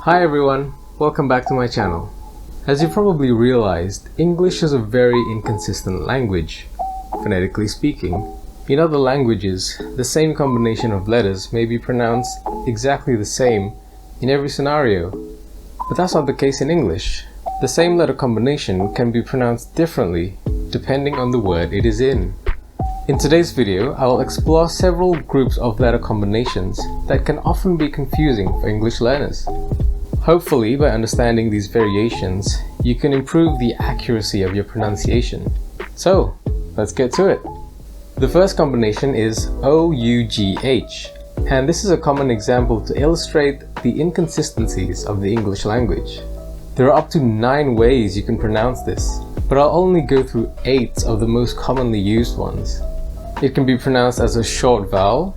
Hi everyone, welcome back to my channel. As you probably realized, English is a very inconsistent language, phonetically speaking. In other languages, the same combination of letters may be pronounced exactly the same in every scenario. But that's not the case in English. The same letter combination can be pronounced differently depending on the word it is in. In today's video, I will explore several groups of letter combinations that can often be confusing for English learners. Hopefully, by understanding these variations, you can improve the accuracy of your pronunciation. So, let's get to it. The first combination is OUGH, and this is a common example to illustrate the inconsistencies of the English language. There are up to 9 ways you can pronounce this, but I'll only go through 8 of the most commonly used ones. It can be pronounced as a short vowel,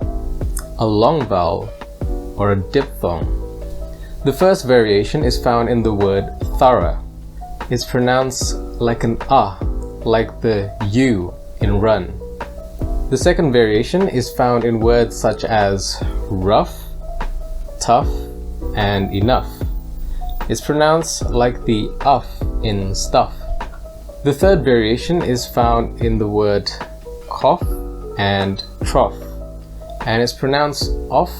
a long vowel, or a diphthong. The first variation is found in the word thorough. It's pronounced like an like the U in run. The second variation is found in words such as rough, tough, and enough. It's pronounced like the in stuff. The third variation is found in the word cough and trough, and it's pronounced off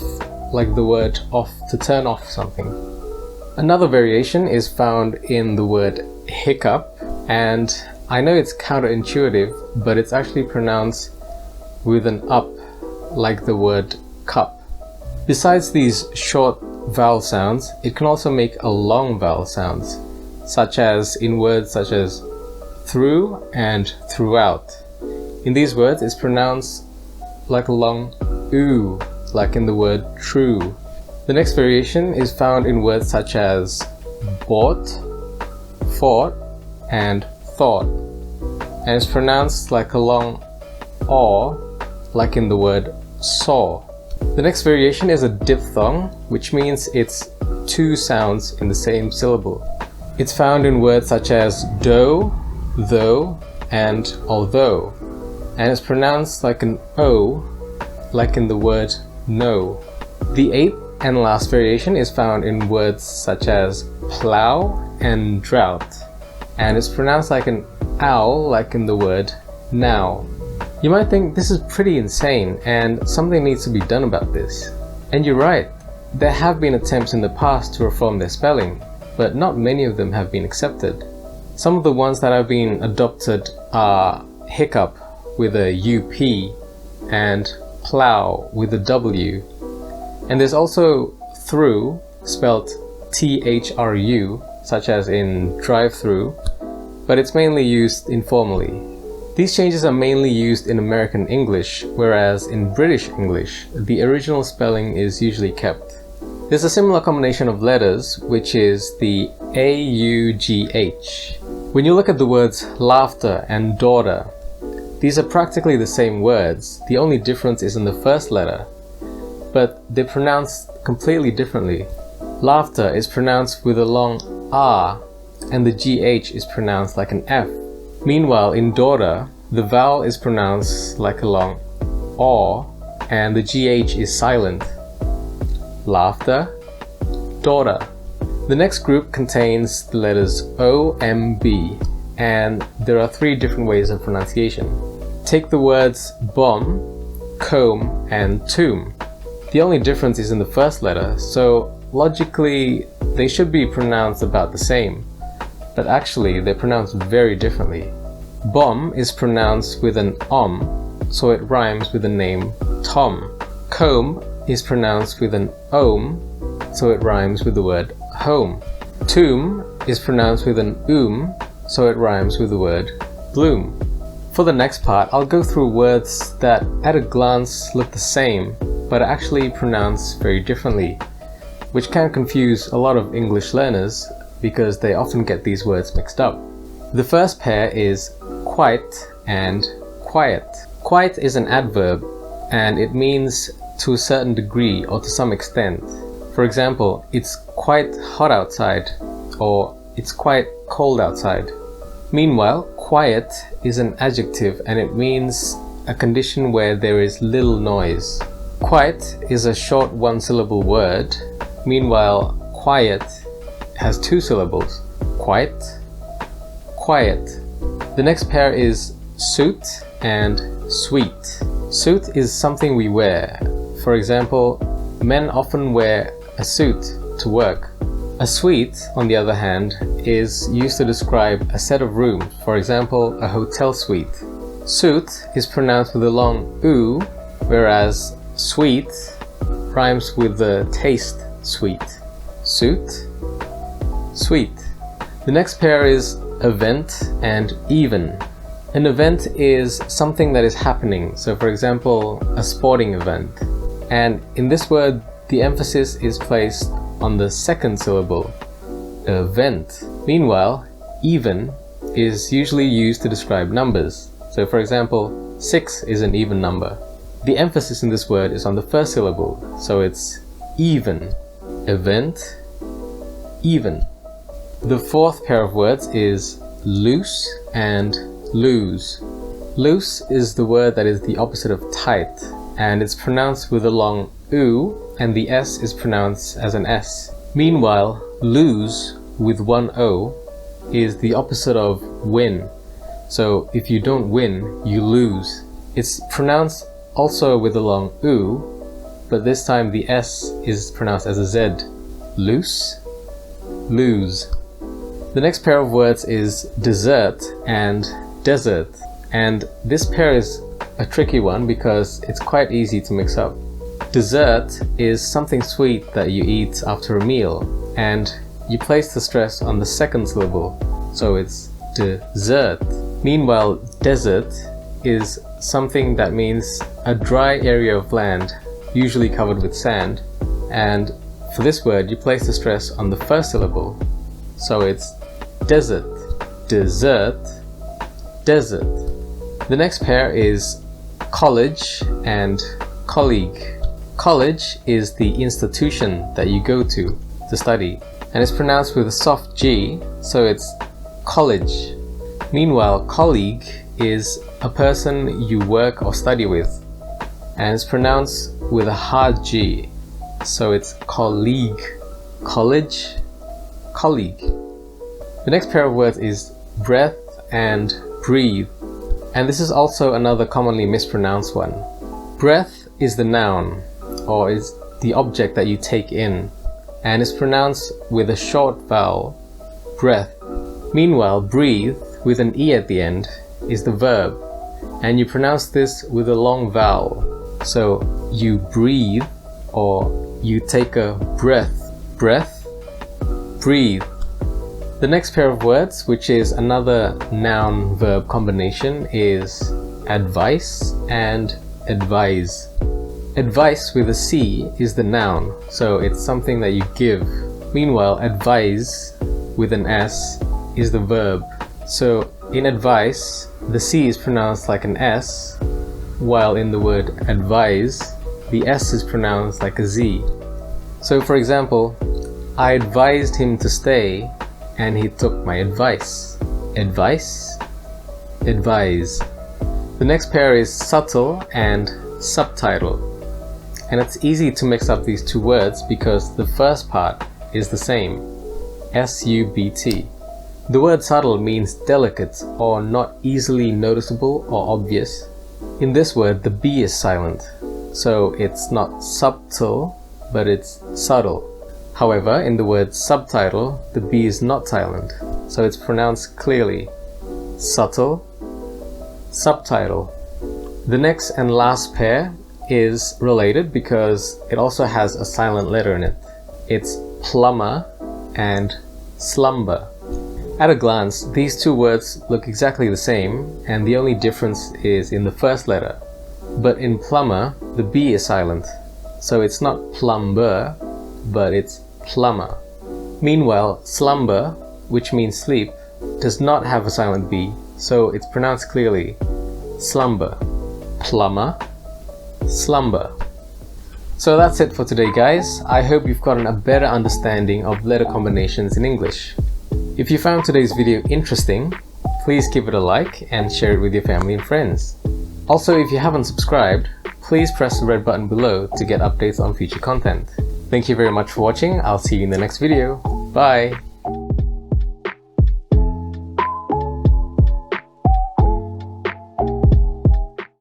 like the word off, to turn off something. Another variation is found in the word hiccup, and I know it's counterintuitive, but it's actually pronounced with an up like the word cup. Besides these short vowel sounds, it can also make a long vowel sounds, such as in words such as through and throughout. In these words, it's pronounced like a long ooh, like in the word true. The next variation is found in words such as bought, fought, and thought, and it's pronounced like a long aw, like in the word saw. The next variation is a diphthong, which means it's 2 sounds in the same syllable. It's found in words such as though, though, and although, and it's pronounced like an O, like in the word no. The 8th and last variation is found in words such as plow and drought, and it's pronounced like an owl, like in the word now. You might think this is pretty insane and something needs to be done about this. And you're right, there have been attempts in the past to reform their spelling, but not many of them have been accepted. Some of the ones that have been adopted are hiccup with a UP and plow with a W. And there's also through, spelt THRU, such as in drive-through, but it's mainly used informally. These changes are mainly used in American English, whereas in British English, the original spelling is usually kept. There's a similar combination of letters, which is the AUGH. When you look at the words laughter and daughter, these are practically the same words, the only difference is in the first letter, but they're pronounced completely differently. Laughter is pronounced with a long R, and the GH is pronounced like an F. Meanwhile, in daughter, the vowel is pronounced like a long AW, and the GH is silent. Laughter, daughter. The next group contains the letters OMB, and there are 3 different ways of pronunciation. Take the words bomb, comb, and tomb. The only difference is in the first letter, so logically they should be pronounced about the same, but actually they're pronounced very differently. Bomb is pronounced with an so it rhymes with the name Tom. Comb is pronounced with an so it rhymes with the word home. Tomb is pronounced with an so it rhymes with the word bloom. For the next part, I'll go through words that at a glance look the same, but are actually pronounced very differently, which can confuse a lot of English learners because they often get these words mixed up. The first pair is quite and quiet. Quite is an adverb, and it means to a certain degree or to some extent. For example, it's quite hot outside, or it's quite cold outside. Meanwhile, quiet is an adjective, and it means a condition where there is little noise. Quite is a short 1-syllable word. Meanwhile, quiet has two syllables. Quiet, quiet. The next pair is suit and sweet. Suit is something we wear. For example, men often wear a suit to work. A suite, on the other hand, is used to describe a set of rooms, for example, a hotel suite. Suit is pronounced with a long OUGH, whereas sweet rhymes with the taste sweet. Suit, sweet. The next pair is event and even. An event is something that is happening, so for example, a sporting event. And in this word, the emphasis is placed on the second syllable, event. Meanwhile, even is usually used to describe numbers. So for example, 6 is an even number. The emphasis in this word is on the first syllable, so it's even. Event, even. The fourth pair of words is loose and lose. Loose is the word that is the opposite of tight, and it's pronounced with a long OUGH, and the S is pronounced as an S. Meanwhile, lose with one O is the opposite of win. So if you don't win, you lose. It's pronounced also with a long OUGH, but this time the S is pronounced as a Z. Loose, lose. The next pair of words is dessert and desert. And this pair is a tricky one because it's quite easy to mix up. Dessert is something sweet that you eat after a meal, and you place the stress on the second syllable, so it's dessert. Meanwhile, desert is something that means a dry area of land, usually covered with sand, and for this word you place the stress on the first syllable, so it's desert, dessert, desert. The next pair is college and colleague. College is the institution that you go to study, and it's pronounced with a soft G, so it's college. Meanwhile, colleague is a person you work or study with, and it's pronounced with a hard G, so it's colleague. College, colleague. The next pair of words is breath and breathe, and this is also another commonly mispronounced one. Breath is the noun, or is the object that you take in, and is pronounced with a short vowel, breath. Meanwhile, breathe with an E at the end is the verb, and you pronounce this with a long vowel. So you breathe, or you take a breath. Breath, breathe. The next pair of words, which is another noun-verb combination, is advice and advise. Advice with a C is the noun, so it's something that you give. Meanwhile, advise with an S is the verb. So in advice, the C is pronounced like an S, while in the word advise, the S is pronounced like a Z. So for example, I advised him to stay, and he took my advice. Advice, advise. The next pair is subtle and subtitle. And it's easy to mix up these two words because the first part is the same. S-U-B-T. The word subtle means delicate or not easily noticeable or obvious. In this word, the B is silent, so it's not subtle, but it's subtle. However, in the word subtitle, the B is not silent, so it's pronounced clearly. Subtle, subtitle. The next and last pair is related because it also has a silent letter in it. It's plumber and slumber. At a glance, these two words look exactly the same, and the only difference is in the first letter. But in plumber, the B is silent, so it's not plumber, but it's plumber. Meanwhile, slumber, which means sleep, does not have a silent B, so it's pronounced clearly. Slumber. Plumber, slumber. So that's it for today, guys. I hope you've gotten a better understanding of letter combinations in English. If you found today's video interesting, please give it a like and share it with your family and friends. Also, if you haven't subscribed, please press the red button below to get updates on future content. Thank you very much for watching. I'll see you in the next video. Bye!